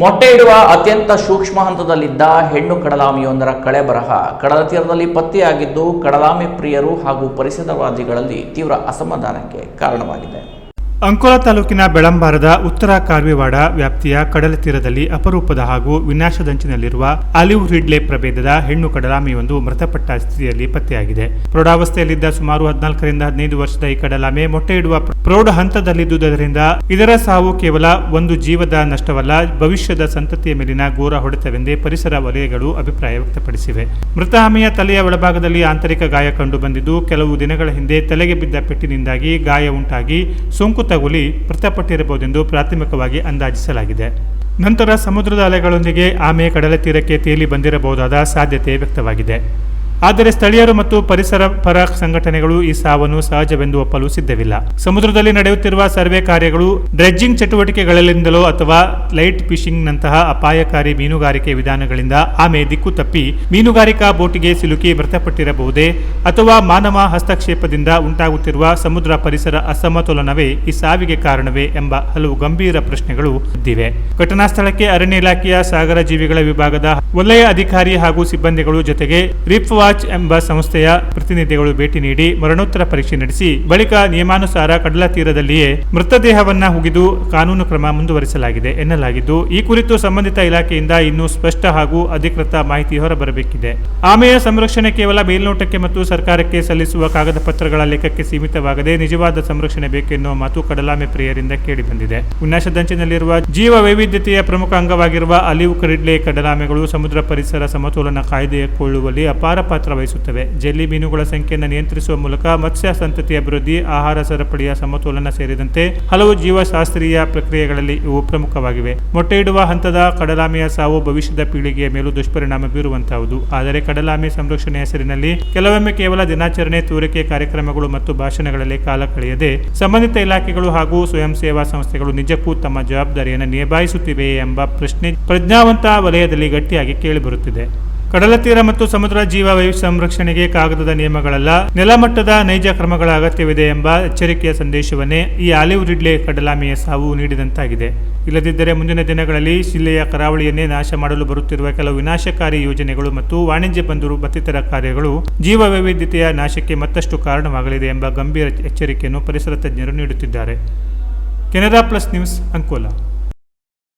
ಮೊಟ್ಟೆ ಇಡುವ ಅತ್ಯಂತ ಸೂಕ್ಷ್ಮ ಹಂತದಲ್ಲಿದ್ದ ಹೆಣ್ಣು ಕಡಲಾಮಿಯೊಂದರ ಕಳೆಬರಹ ಕಡಲ ತೀರದಲ್ಲಿ ಪತ್ತೆಯಾಗಿದ್ದು ಕಡಲಾಮೆ ಪ್ರಿಯರು ಹಾಗೂ ಪರಿಸರವಾದಿಗಳಲ್ಲಿ ತೀವ್ರ ಅಸಮಾಧಾನಕ್ಕೆ ಕಾರಣವಾಗಿದೆ. ಅಂಕೋಲಾ ತಾಲೂಕಿನ ಬೆಳಂಬಾರದ ಉತ್ತರ ಕಾರ್ವಿವಾಡ ವ್ಯಾಪ್ತಿಯ ಕಡಲ ತೀರದಲ್ಲಿ ಅಪರೂಪದ ಹಾಗೂ ವಿನಾಶದಂಚಿನಲ್ಲಿರುವ ಆಲಿವ್ ರಿಡ್ಲೆ ಪ್ರಭೇದದ ಹೆಣ್ಣು ಕಡಲಾಮೆಯೊಂದು ಮೃತಪಟ್ಟ ಸ್ಥಿತಿಯಲ್ಲಿ ಪತ್ತೆಯಾಗಿದೆ. ಪ್ರೌಢಾವಸ್ಥೆಯಲ್ಲಿದ್ದ ಸುಮಾರು 14 ರಿಂದ 15 ವರ್ಷದ ಈ ಕಡಲಾಮೆ ಮೊಟ್ಟೆ ಇಡುವ ಪ್ರೌಢ ಹಂತದಲ್ಲಿದ್ದುದರಿಂದ ಇದರ ಸಾವು ಕೇವಲ ಒಂದು ಜೀವದ ನಷ್ಟವಲ್ಲ, ಭವಿಷ್ಯದ ಸಂತತಿಯ ಮೇಲಿನ ಘೋರ ಹೊಡೆತವೆಂದೇ ಪರಿಸರ ವಲಯಗಳು ಅಭಿಪ್ರಾಯ ವ್ಯಕ್ತಪಡಿಸಿವೆ. ಮೃತ ಆಮೆಯ ತಲೆಯ ಒಳಭಾಗದಲ್ಲಿ ಆಂತರಿಕ ಗಾಯ ಕಂಡು ಬಂದಿದ್ದು, ಕೆಲವು ದಿನಗಳ ಹಿಂದೆ ತಲೆಗೆ ಬಿದ್ದ ಪೆಟ್ಟಿನಿಂದಾಗಿ ಗಾಯ ಉಂಟಾಗಿ ಸೋಂಕು ತಗುಲಿ ಮೃತಪಟ್ಟಿರಬಹುದೆಂದು ಪ್ರಾಥಮಿಕವಾಗಿ ಅಂದಾಜಿಸಲಾಗಿದೆ. ನಂತರ ಸಮುದ್ರದ ಅಲೆಗಳೊಂದಿಗೆ ಆಮೆ ಕಡಲ ತೀರಕ್ಕೆ ತೇಲಿ ಬಂದಿರಬಹುದಾದ ಸಾಧ್ಯತೆ ವ್ಯಕ್ತವಾಗಿದೆ. ಆದರೆ ಸ್ಥಳೀಯರು ಮತ್ತು ಪರಿಸರ ಪರ ಸಂಘಟನೆಗಳು ಈ ಸಾವನ್ನು ಸಹಜವೆಂದು ಒಪ್ಪಲು ಸಿದ್ಧವಿಲ್ಲ. ಸಮುದ್ರದಲ್ಲಿ ನಡೆಯುತ್ತಿರುವ ಸರ್ವೆ ಕಾರ್ಯಗಳು, ಡ್ರೆಡ್ಜಿಂಗ್ ಚಟುವಟಿಕೆಗಳಿಂದಲೋ ಅಥವಾ ಲೈಟ್ ಫಿಶಿಂಗ್ ನಂತಹ ಅಪಾಯಕಾರಿ ಮೀನುಗಾರಿಕೆ ವಿಧಾನಗಳಿಂದ ಆಮೆ ದಿಕ್ಕು ತಪ್ಪಿ ಮೀನುಗಾರಿಕಾ ಬೋಟಿಗೆ ಸಿಲುಕಿ ಮೃತಪಟ್ಟಿರಬಹುದೇ ಅಥವಾ ಮಾನವ ಹಸ್ತಕ್ಷೇಪದಿಂದ ಉಂಟಾಗುತ್ತಿರುವ ಸಮುದ್ರ ಪರಿಸರ ಅಸಮತೋಲನವೇ ಈ ಸಾವಿಗೆ ಕಾರಣವೇ ಎಂಬ ಹಲವು ಗಂಭೀರ ಪ್ರಶ್ನೆಗಳು ಎದ್ದಿವೆ. ಘಟನಾ ಸ್ಥಳಕ್ಕೆ ಅರಣ್ಯ ಇಲಾಖೆಯ ಸಾಗರ ಜೀವಿಗಳ ವಿಭಾಗದ ವಲಯ ಅಧಿಕಾರಿ ಹಾಗೂ ಸಿಬ್ಬಂದಿಗಳು ಜೊತೆಗೆ ರಿಫ್ ವಾಚ್ ಎಂಬ ಸಂಸ್ಥೆಯ ಪ್ರತಿನಿಧಿಗಳು ಭೇಟಿ ನೀಡಿ ಮರಣೋತ್ತರ ಪರೀಕ್ಷೆ ನಡೆಸಿ ಬಳಿಕ ನಿಯಮಾನುಸಾರ ಕಡಲ ತೀರದಲ್ಲಿಯೇ ಮೃತದೇಹವನ್ನ ಹುಗಿದು ಕಾನೂನು ಕ್ರಮ ಮುಂದುವರಿಸಲಾಗಿದೆ ಎನ್ನಲಾಗಿದ್ದು, ಈ ಕುರಿತು ಸಂಬಂಧಿತ ಇಲಾಖೆಯಿಂದ ಇನ್ನೂ ಸ್ಪಷ್ಟ ಹಾಗೂ ಅಧಿಕೃತ ಮಾಹಿತಿ ಹೊರಬರಬೇಕಿದೆ. ಆಮೆಯ ಸಂರಕ್ಷಣೆ ಕೇವಲ ಮೇಲ್ನೋಟಕ್ಕೆ ಮತ್ತು ಸರ್ಕಾರಕ್ಕೆ ಸಲ್ಲಿಸುವ ಕಾಗದ ಪತ್ರಗಳ ಲೆಕ್ಕಕ್ಕೆ ಸೀಮಿತವಾಗದೆ ನಿಜವಾದ ಸಂರಕ್ಷಣೆ ಬೇಕೆನ್ನುವ ಮಾತು ಕಡಲಾಮೆ ಪ್ರಿಯರಿಂದ ಕೇಳಿಬಂದಿದೆ. ವಿನಾಶದಂಚಿನಲ್ಲಿರುವ ಜೀವ ವೈವಿಧ್ಯತೆಯ ಪ್ರಮುಖ ಅಂಗವಾಗಿರುವ ಆಲಿವ್ ರಿಡ್ಲೆ ಕಡಲಾಮೆಗಳು ಸಮುದ್ರ ಪರಿಸರ ಸಮತೋಲನ ಕಾಯ್ದುಕೊಳ್ಳುವಲ್ಲಿ ಅಪಾರ ಪಾತ್ರ ವಹಿಸುತ್ತವೆ. ಜೆಲ್ಲಿ ಮೀನುಗಳ ಸಂಖ್ಯೆಯನ್ನು ನಿಯಂತ್ರಿಸುವ ಮೂಲಕ ಮತ್ಸ್ಯ ಸಂತತಿ ಅಭಿವೃದ್ಧಿ, ಆಹಾರ ಸರಪಳಿಯ ಸಮತೋಲನ ಸೇರಿದಂತೆ ಹಲವು ಜೀವಶಾಸ್ತ್ರೀಯ ಪ್ರಕ್ರಿಯೆಗಳಲ್ಲಿ ಇವು ಪ್ರಮುಖವಾಗಿವೆ. ಮೊಟ್ಟೆ ಇಡುವ ಹಂತದ ಕಡಲಾಮೆಯ ಸಾವು ಭವಿಷ್ಯದ ಪೀಳಿಗೆಯ ಮೇಲೂ ದುಷ್ಪರಿಣಾಮ ಬೀರುವಂತಹುದು. ಆದರೆ ಕಡಲಾಮೆ ಸಂರಕ್ಷಣೆ ಹೆಸರಿನಲ್ಲಿ ಕೆಲವೊಮ್ಮೆ ಕೇವಲ ದಿನಾಚರಣೆ, ತೋರಿಕೆ ಕಾರ್ಯಕ್ರಮಗಳು ಮತ್ತು ಭಾಷಣಗಳಲ್ಲಿ ಕಾಲ ಕಳೆಯದೆ ಸಂಬಂಧಿತ ಇಲಾಖೆಗಳು ಹಾಗೂ ಸ್ವಯಂ ಸೇವಾ ಸಂಸ್ಥೆಗಳು ನಿಜಕ್ಕೂ ತಮ್ಮ ಜವಾಬ್ದಾರಿಯನ್ನು ನಿಭಾಯಿಸುತ್ತಿವೆಯೇ ಎಂಬ ಪ್ರಶ್ನೆ ಪ್ರಜ್ಞಾವಂತ ವಲಯದಲ್ಲಿ ಗಟ್ಟಿಯಾಗಿ ಕೇಳಿಬರುತ್ತಿದೆ. ಕಡಲ ತೀರ ಮತ್ತು ಸಮುದ್ರ ಜೀವ ವೈವಿಧ್ಯ ಸಂರಕ್ಷಣೆಗೆ ಕಾಗದದ ನಿಯಮಗಳಲ್ಲ, ನೆಲಮಟ್ಟದ ನೈಜ ಕ್ರಮಗಳ ಅಗತ್ಯವಿದೆ ಎಂಬ ಎಚ್ಚರಿಕೆಯ ಸಂದೇಶವನ್ನೇ ಈ ಆಲಿವ್ ರಿಡ್ಲೆ ಕಡಲಾಮೆಯ ಸಾವು ನೀಡಿದಂತಾಗಿದೆ. ಇಲ್ಲದಿದ್ದರೆ ಮುಂದಿನ ದಿನಗಳಲ್ಲಿ ಜಿಲ್ಲೆಯ ಕರಾವಳಿಯನ್ನೇ ನಾಶ ಮಾಡಲು ಬರುತ್ತಿರುವ ಕೆಲವು ವಿನಾಶಕಾರಿ ಯೋಜನೆಗಳು ಮತ್ತು ವಾಣಿಜ್ಯ ಬಂದರು ಮತ್ತಿತರ ಕಾರ್ಯಗಳು ಜೀವ ವೈವಿಧ್ಯತೆಯ ನಾಶಕ್ಕೆ ಮತ್ತಷ್ಟು ಕಾರಣವಾಗಲಿದೆ ಎಂಬ ಗಂಭೀರ ಎಚ್ಚರಿಕೆಯನ್ನು ಪರಿಸರ ತಜ್ಞರು ನೀಡುತ್ತಿದ್ದಾರೆ. Canara plus news, Ankola.